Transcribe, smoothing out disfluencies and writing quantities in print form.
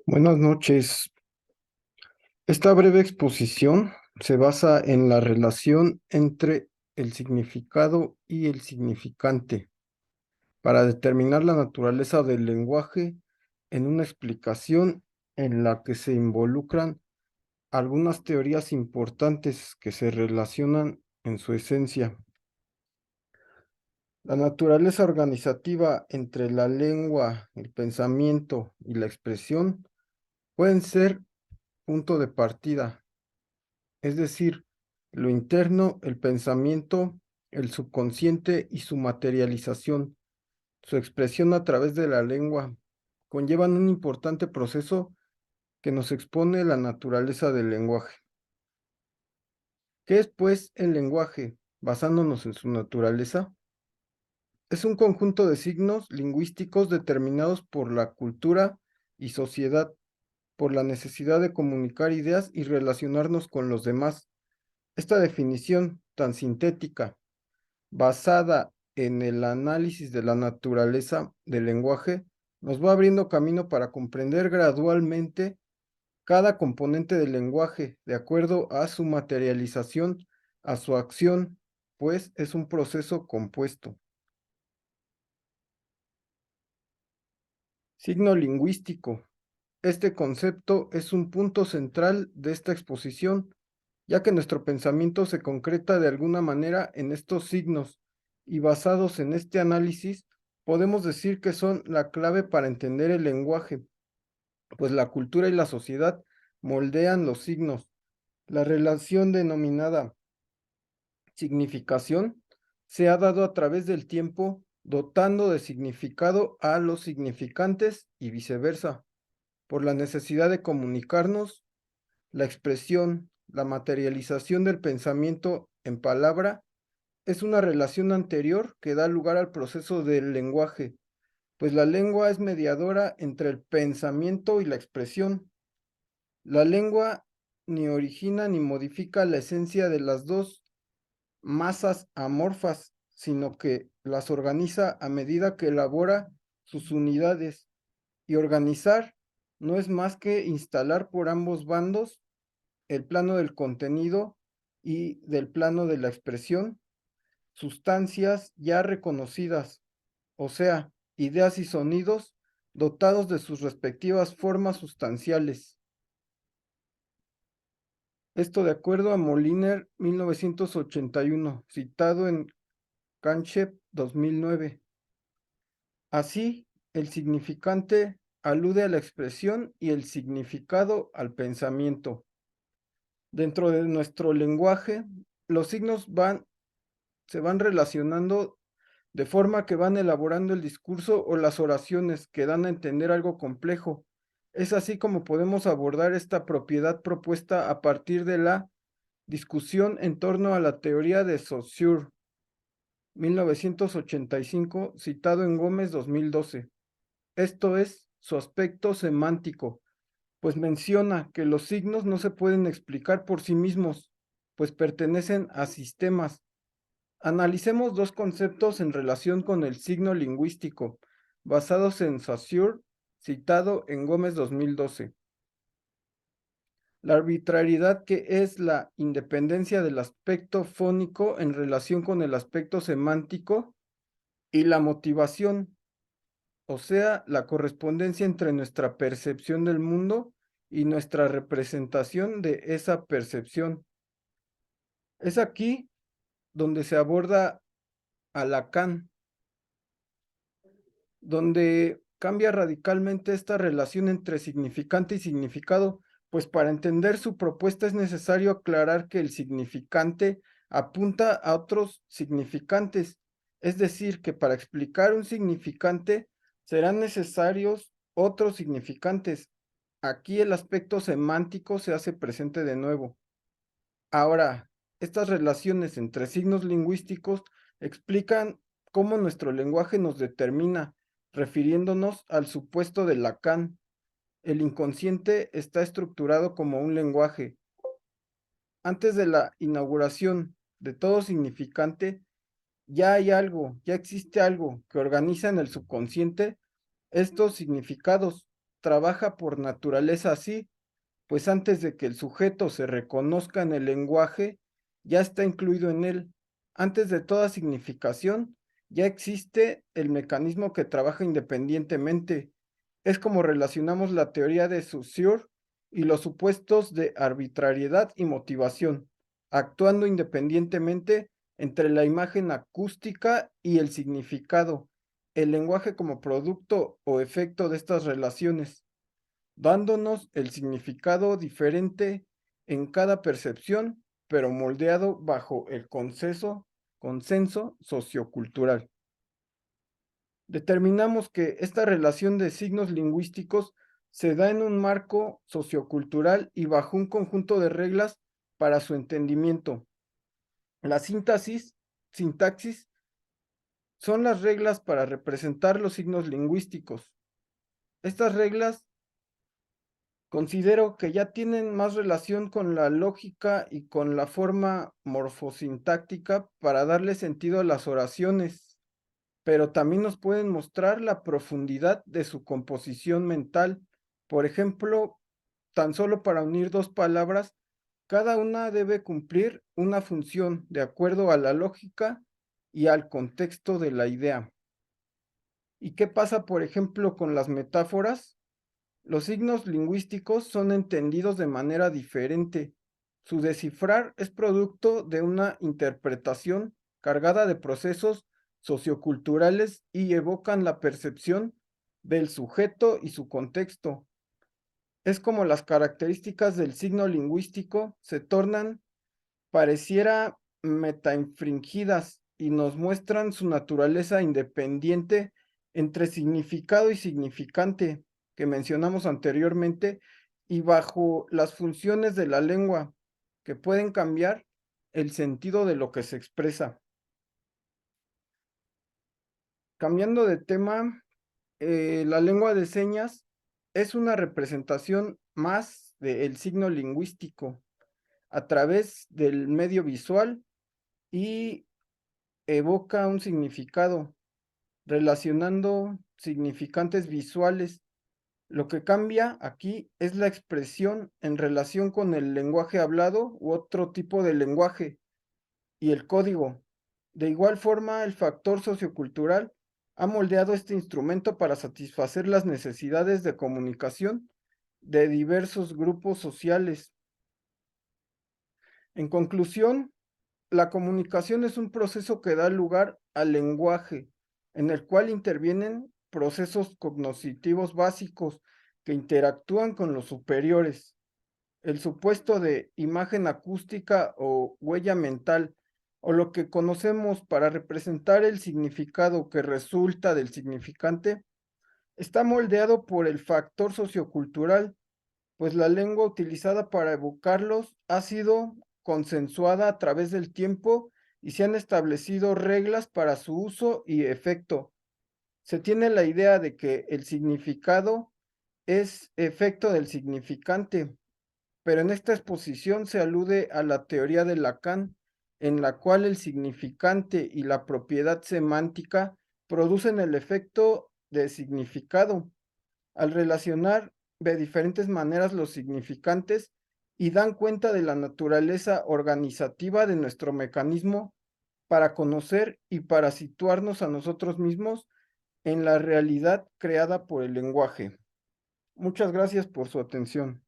Buenas noches. Esta breve exposición se basa en la relación entre el significado y el significante para determinar la naturaleza del lenguaje en una explicación en la que se involucran algunas teorías importantes que se relacionan en su esencia. La naturaleza organizativa entre la lengua, el pensamiento y la expresión pueden ser punto de partida, es decir, lo interno, el pensamiento, el subconsciente y su materialización, su expresión a través de la lengua, conllevan un importante proceso que nos expone la naturaleza del lenguaje. ¿Qué es, pues, el lenguaje, basándonos en su naturaleza? Es un conjunto de signos lingüísticos determinados por la cultura y sociedad, por la necesidad de comunicar ideas y relacionarnos con los demás. Esta definición tan sintética, basada en el análisis de la naturaleza del lenguaje, nos va abriendo camino para comprender gradualmente cada componente del lenguaje de acuerdo a su materialización, a su acción, pues es un proceso compuesto. Signo lingüístico. Este concepto es un punto central de esta exposición, ya que nuestro pensamiento se concreta de alguna manera en estos signos, y basados en este análisis, podemos decir que son la clave para entender el lenguaje, pues la cultura y la sociedad moldean los signos. La relación denominada significación se ha dado a través del tiempo, dotando de significado a los significantes y viceversa, por la necesidad de comunicarnos. La expresión, la materialización del pensamiento en palabra es una relación anterior que da lugar al proceso del lenguaje, pues la lengua es mediadora entre el pensamiento y la expresión. La lengua ni origina ni modifica la esencia de las dos masas amorfas, sino que las organiza a medida que elabora sus unidades. Y organizar no es más que instalar por ambos bandos el plano del contenido y del plano de la expresión, sustancias ya reconocidas, o sea, ideas y sonidos dotados de sus respectivas formas sustanciales. Esto de acuerdo a Moliner 1981, citado en Kanchev 2009. Así, el significante alude a la expresión y el significado al pensamiento. Dentro de nuestro lenguaje, los signos se van relacionando de forma que van elaborando el discurso o las oraciones que dan a entender algo complejo. Es así como podemos abordar esta propiedad propuesta a partir de la discusión en torno a la teoría de Saussure, 1985, citado en Gómez 2012. Esto es su aspecto semántico, pues menciona que los signos no se pueden explicar por sí mismos, pues pertenecen a sistemas. Analicemos dos conceptos en relación con el signo lingüístico, basados en Saussure, citado en Gómez 2012. La arbitrariedad, que es la independencia del aspecto fónico en relación con el aspecto semántico, y la motivación, o sea, la correspondencia entre nuestra percepción del mundo y nuestra representación de esa percepción. Es aquí donde se aborda a Lacan, donde cambia radicalmente esta relación entre significante y significado, pues para entender su propuesta es necesario aclarar que el significante apunta a otros significantes, es decir, que para explicar un significante serán necesarios otros significantes. Aquí el aspecto semántico se hace presente de nuevo. Ahora, estas relaciones entre signos lingüísticos explican cómo nuestro lenguaje nos determina, refiriéndonos al supuesto de Lacan. El inconsciente está estructurado como un lenguaje. Antes de la inauguración de todo significante, ya hay algo, ya existe algo que organiza en el subconsciente estos significados. trabaja por naturaleza así, pues antes de que el sujeto se reconozca en el lenguaje, ya está incluido en él. Antes de toda significación, ya existe el mecanismo que trabaja independientemente. Es como relacionamos la teoría de Saussure y los supuestos de arbitrariedad y motivación, actuando independientemente entre la imagen acústica y el significado, el lenguaje como producto o efecto de estas relaciones, dándonos el significado diferente en cada percepción, pero moldeado bajo el consenso sociocultural. Determinamos que esta relación de signos lingüísticos se da en un marco sociocultural y bajo un conjunto de reglas para su entendimiento. La sintaxis son las reglas para representar los signos lingüísticos. Estas reglas considero que ya tienen más relación con la lógica y con la forma morfosintáctica para darle sentido a las oraciones, pero también nos pueden mostrar la profundidad de su composición mental. Por ejemplo, tan solo para unir dos palabras, cada una debe cumplir una función de acuerdo a la lógica y al contexto de la idea. ¿Y qué pasa, por ejemplo, con las metáforas? Los signos lingüísticos son entendidos de manera diferente. Su descifrar es producto de una interpretación cargada de procesos socioculturales y evocan la percepción del sujeto y su contexto. Es como las características del signo lingüístico se tornan pareciera metainfringidas y nos muestran su naturaleza independiente entre significado y significante que mencionamos anteriormente y bajo las funciones de la lengua que pueden cambiar el sentido de lo que se expresa. Cambiando de tema, la lengua de señas es una representación más del signo lingüístico a través del medio visual y evoca un significado, relacionando significantes visuales. Lo que cambia aquí es la expresión en relación con el lenguaje hablado u otro tipo de lenguaje y el código. De igual forma, el factor sociocultural ha moldeado este instrumento para satisfacer las necesidades de comunicación de diversos grupos sociales. En conclusión, la comunicación es un proceso que da lugar al lenguaje, en el cual intervienen procesos cognitivos básicos que interactúan con los superiores. El supuesto de imagen acústica o huella mental, o lo que conocemos para representar el significado que resulta del significante, está moldeado por el factor sociocultural, pues la lengua utilizada para evocarlos ha sido consensuada a través del tiempo y se han establecido reglas para su uso y efecto. Se tiene la idea de que el significado es efecto del significante, pero en esta exposición se alude a la teoría de Lacan, en la cual el significante y la propiedad semántica producen el efecto de significado al relacionar de diferentes maneras los significantes y dan cuenta de la naturaleza organizativa de nuestro mecanismo para conocer y para situarnos a nosotros mismos en la realidad creada por el lenguaje. Muchas gracias por su atención.